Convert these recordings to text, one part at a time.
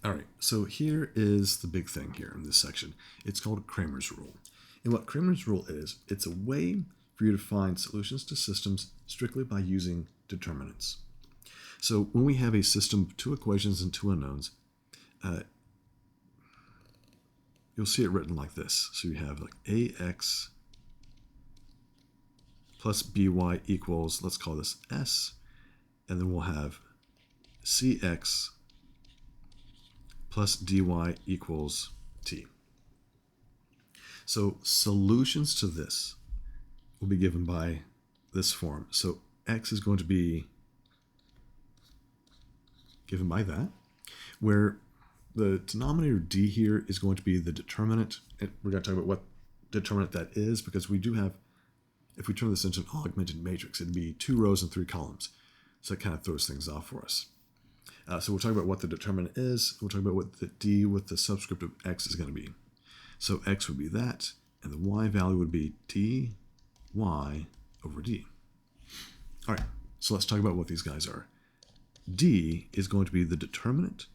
All right, so here is the big thing here in this section. It's called Cramer's rule. And what Cramer's rule is, it's a way for you to find solutions to systems strictly by using determinants. So when we have a system of two equations and two unknowns, you'll see it written like this. So you have like ax plus by equals, let's call this s, and then we'll have cx plus dy equals t. So solutions to this will be given by this form. So x is going to be given by that, where the denominator d here is going to be the determinant. And we're going to talk about what determinant that is, because we do have, if we turn this into an augmented matrix, it'd be 2 rows and 3 columns. So that kind of throws things off for us. So we'll talk about what the determinant is. We'll talk about what the d with the subscript of x is going to be. So x would be that, and the y value would be dy over d. All right, so let's talk about what these guys are. D is going to be the determinant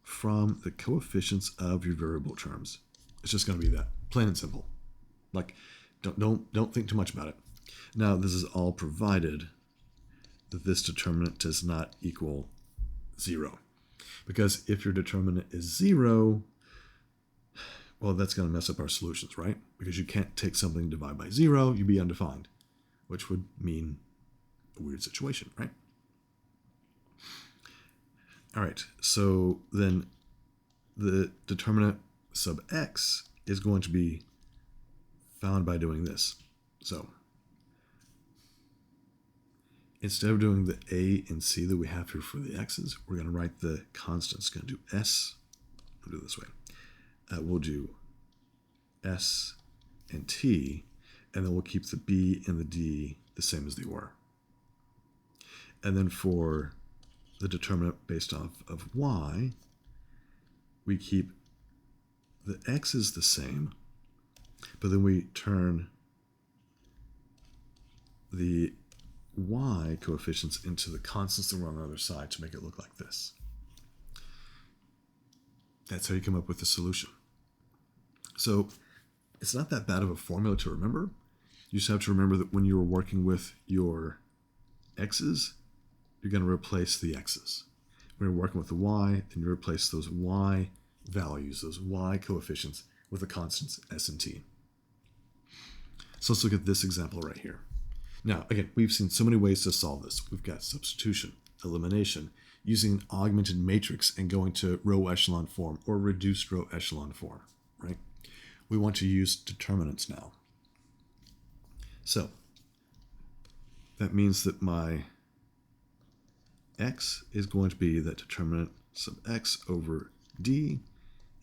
from the coefficients of your variable terms. It's just going to be that, plain and simple. Like, don't think too much about it. Now, this is all provided that this determinant does not equal 0. Because if your determinant is 0, well, that's going to mess up our solutions, right? Because you can't take something and divide by 0, you'd be undefined, which would mean a weird situation, right? All right, so then the determinant sub x is going to be found by doing this. So instead of doing the a and c that we have here for the x's, we're going to write the constants. Going to do s. We'll do it this way. We'll do s and t, and then we'll keep the b and the d the same as they were. And then for the determinant based off of y, we keep the x's the same, but then we turn the y coefficients into the constants that were on the other side to make it look like this. That's how you come up with the solution. So it's not that bad of a formula to remember. You just have to remember that when you were working with your x's, you're going to replace the x's. When you're working with the y, then you replace those y values, those y coefficients, with the constants s and t. So let's look at this example right here. Now, again, we've seen so many ways to solve this. We've got substitution, elimination, using an augmented matrix and going to row echelon form or reduced row echelon form, right? We want to use determinants now. So that means that my x is going to be that determinant sub x over d,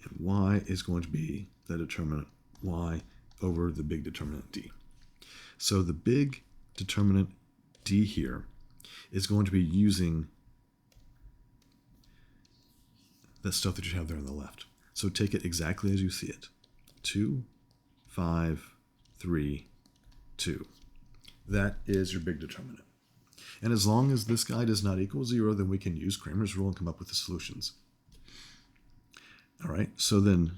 and y is going to be that determinant y over the big determinant d. So the big determinant d here is going to be using that stuff that you have there on the left. So take it exactly as you see it. 2, 5, 3, 2. That is your big determinant. And as long as this guy does not equal 0, then we can use Cramer's rule and come up with the solutions. All right, so then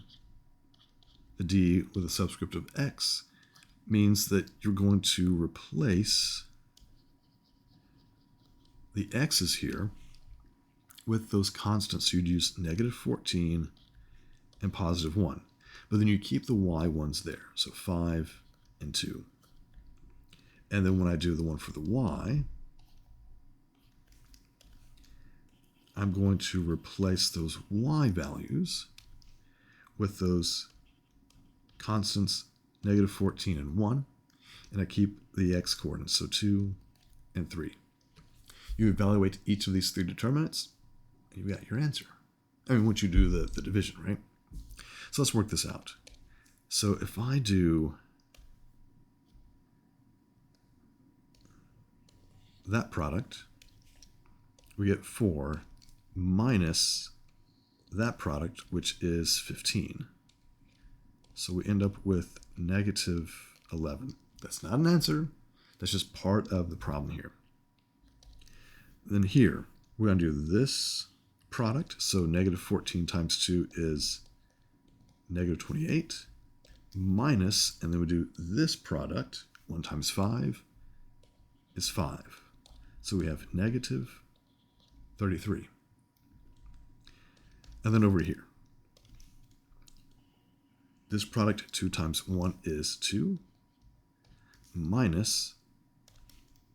the d with a subscript of x means that you're going to replace the x's here with those constants. You'd use negative 14 and positive 1. But then you keep the y ones there, so 5 and 2. And then when I do the one for the y, I'm going to replace those y values with those constants, negative 14 and 1, and I keep the x coordinates, so 2 and 3. You evaluate each of these 3 determinants, and you've got your answer. I mean, once you do the division, right? So let's work this out. So if I do that product, we get 4 minus that product, which is 15. So we end up with negative 11. That's not an answer. That's just part of the problem here. Then here, we're going to do this product. So negative 14 times 2 is negative 28 minus, and then we do this product, 1 times 5 is 5. So we have negative 33. And then over here, this product, 2 times 1 is 2, minus,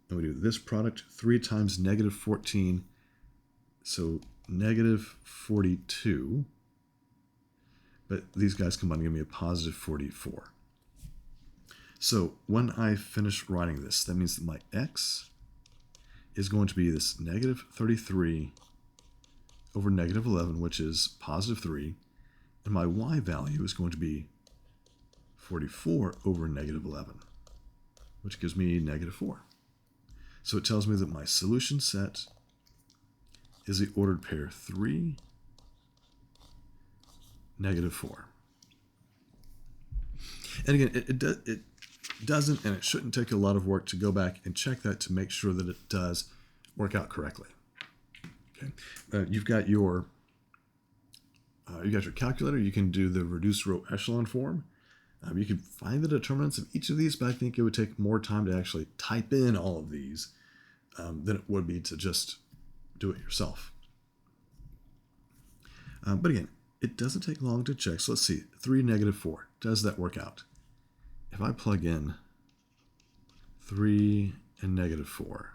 and we do this product, 3 times negative 14, so negative 42. But these guys combine to give me a positive 44. So when I finish writing this, that means that my x is going to be this negative 33 over negative 11, which is positive 3. And my y value is going to be 44 over negative 11, which gives me negative 4. So it tells me that my solution set is the ordered pair 3, negative 4. And again, it doesn't, and it shouldn't take a lot of work to go back and check that to make sure that it does work out correctly. Okay, you've got your calculator. You can do the reduced row echelon form. You can find the determinants of each of these, but I think it would take more time to actually type in all of these than it would be to just do it yourself. But again, it doesn't take long to check. So let's see, 3, negative 4. Does that work out? If I plug in 3 and negative 4,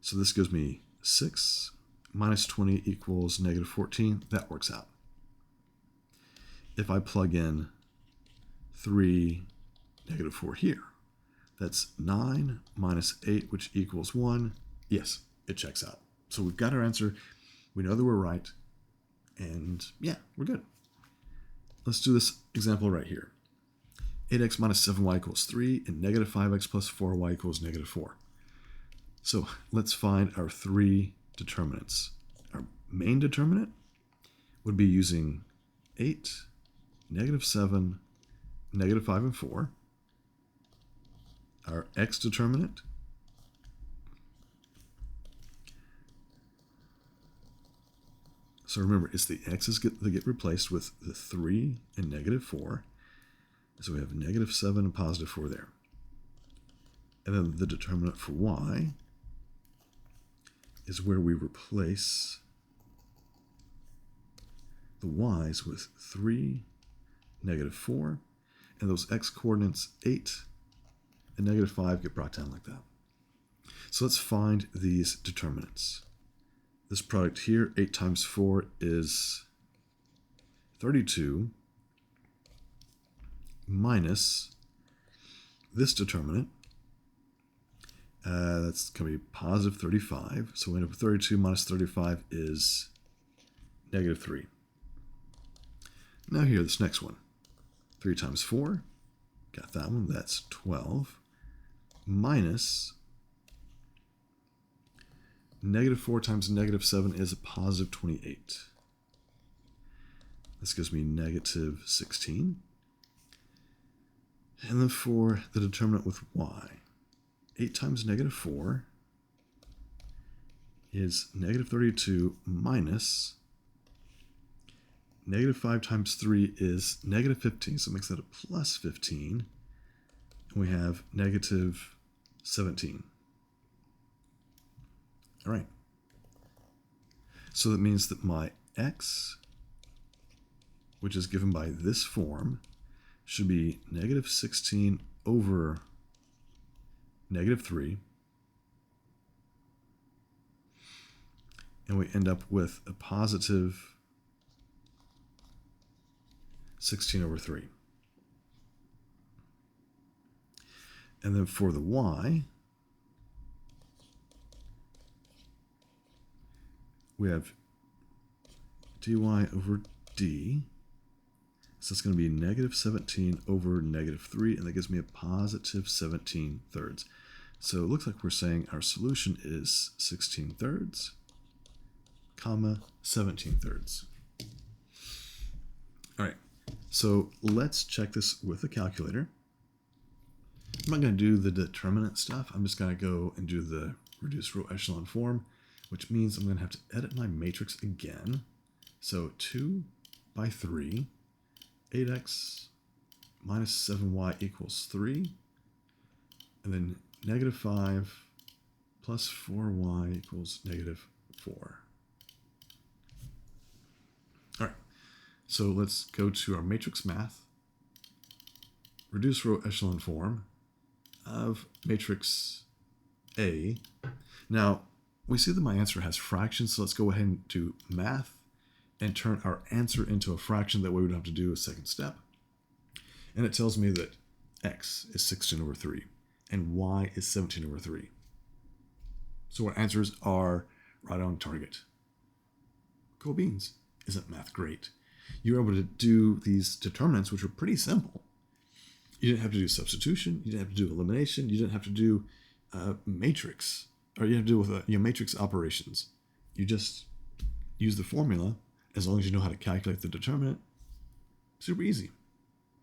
so this gives me 6 minus 20 equals negative 14. That works out. If I plug in 3, negative 4 here, that's 9 minus 8, which equals 1. Yes, it checks out. So we've got our answer. We know that we're right. And yeah, we're good. Let's do this example right here. 8x minus 7y equals 3, and negative 5x plus 4y equals negative 4. So let's find our 3 determinants. Our main determinant would be using 8, negative 7, negative 5, and 4. Our x determinant so remember, it's the x's that get replaced with the 3 and negative 4. So we have negative 7 and positive 4 there. And then the determinant for y is where we replace the y's with 3, negative 4, and those x coordinates 8 and negative 5 get brought down like that. So let's find these determinants. This product here, 8 times 4 is 32, minus this determinant. That's going to be positive 35. So we end up with 32 minus 35 is negative 3. Now here, this next one. 3 times 4, got that one, that's 12, minus negative 4 times negative 7 is a positive 28. This gives me negative 16. And then for the determinant with y, 8 times negative 4 is negative 32 minus negative 5 times 3 is negative 15, so it makes that a plus 15. And we have negative 17. All right. So that means that my x, which is given by this form, should be negative 16 over negative 3. And we end up with a positive 16 over 3. And then for the y, we have dy over d. So it's going to be negative 17 over negative 3, and that gives me a positive 17 thirds. So it looks like we're saying our solution is 16 thirds, comma, 17 thirds. All right, so let's check this with a calculator. I'm not going to do the determinant stuff. I'm just going to go and do the reduced row echelon form. which means I'm going to have to edit my matrix again. So 2 by 3, 8x minus 7y equals 3, and then negative 5 plus 4y equals negative 4. All right, so let's go to our matrix math, reduce row echelon form of matrix A. Now, we see that my answer has fractions, so let's go ahead and do math and turn our answer into a fraction. That way we don't have to do a second step. And it tells me that x is 16 over 3 and y is 17 over 3. So our answers are right on target. Cool beans. Isn't math great? You were able to do these determinants, which are pretty simple. You didn't have to do substitution. You didn't have to do elimination. You didn't have to do matrix, or you have to do with matrix operations. You just use the formula as long as you know how to calculate the determinant. Super easy.